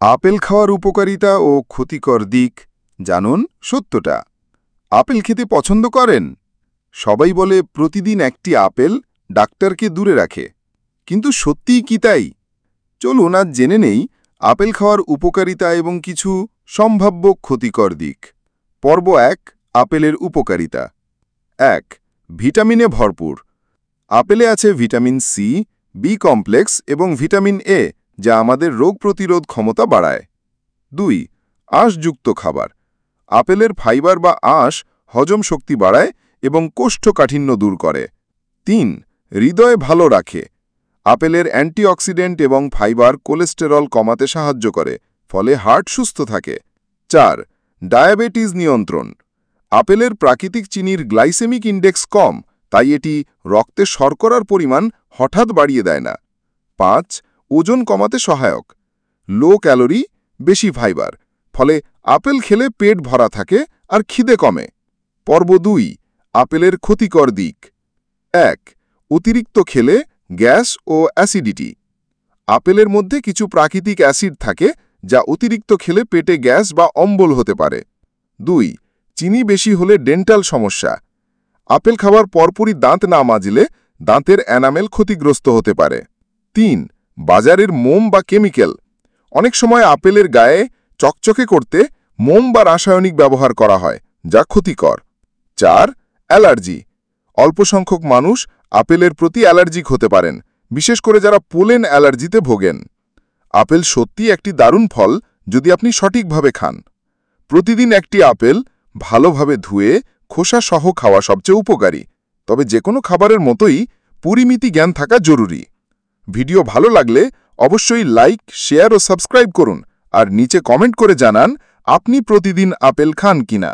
Apple খাওয়ার উপকারিতা ও ক্ষতিকর দিক জানুন সত্যটা। আপেল খেতে পছন্দ করেন? সবাই বলে প্রতিদিন একটি আপেল ডাক্তারকে দূরে রাখে, কিন্তু সত্যিই কি তাই? চলুন আজ জেনে নেই আপেল খাওয়ার উপকারিতা এবং কিছু সম্ভাব্য ক্ষতিকর দিক। পর্ব 1, আপেলের উপকারিতা। 1. ভিটামিনে ভরপুর। আপেলে আছে ভিটামিন সি, বি কমপ্লেক্স এবং ভিটামিন এ, যা আমাদের রোগ প্রতিরোধ ক্ষমতা বাড়ায়। 2. আঁশযুক্ত খাবার। আপেলের ফাইবার বা আঁশ হজম শক্তি বাড়ায় এবং কোষ্ঠকাঠিন্য দূর করে। 3. হৃদয় ভালো রাখে। আপেলের অ্যান্টিঅক্সিডেন্ট এবং ফাইবার কোলেস্টেরল কমাতে সাহায্য করে, ফলে হার্ট সুস্থ থাকে। 4. ডায়াবেটিস নিয়ন্ত্রণ। আপেলের প্রাকৃতিক চিনির গ্লাইসেমিক ইন্ডেক্স কম, তাই এটি রক্তে শর্করার পরিমাণ হঠাৎ বাড়িয়ে দেয় না। 5. ওজন কমাতে সহায়ক। লো ক্যালোরি, বেশি ফাইবার, ফলে আপেল খেলে পেট ভরা থাকে আর খিদে কমে। পর্ব 2, আপেলের ক্ষতিকর দিক। 1. অতিরিক্ত খেলে গ্যাস ও অ্যাসিডিটি। আপেলের মধ্যে কিছু প্রাকৃতিক অ্যাসিড থাকে, যা অতিরিক্ত খেলে পেটে গ্যাস বা অম্বল হতে পারে। 2. চিনি বেশি হলে ডেন্টাল সমস্যা। আপেল খাওয়ার পরপরই দাঁত না মাজলে দাঁতের এনামেল ক্ষতিগ্রস্ত হতে পারে। 3. বাজারের মোম বা কেমিক্যাল। অনেক সময় আপেলের গায়ে চকচকে করতে মোম বা রাসায়নিক ব্যবহার করা হয়, যা ক্ষতিকর। 4. অ্যালার্জি। অল্প সংখ্যক মানুষ আপেলের প্রতি অ্যালার্জিক হতে পারেন, বিশেষ করে যারা পোলেন অ্যালার্জিতে ভোগেন। আপেল সত্যিই একটি দারুণ ফল যদি আপনি সঠিকভাবে খান। প্রতিদিন একটি আপেল ভালোভাবে ধুয়ে খোসা সহ খাওয়া সবচেয়ে উপকারী, তবে যে কোনো খাবারের মতোই পরিমিতি জ্ঞান থাকা জরুরি। ভিডিও ভালো লাগলে অবশ্যই লাইক, শেয়ার ও সাবস্ক্রাইব করুন, আর নিচে কমেন্ট করে জানান আপনি প্রতিদিন আপেল খান কিনা।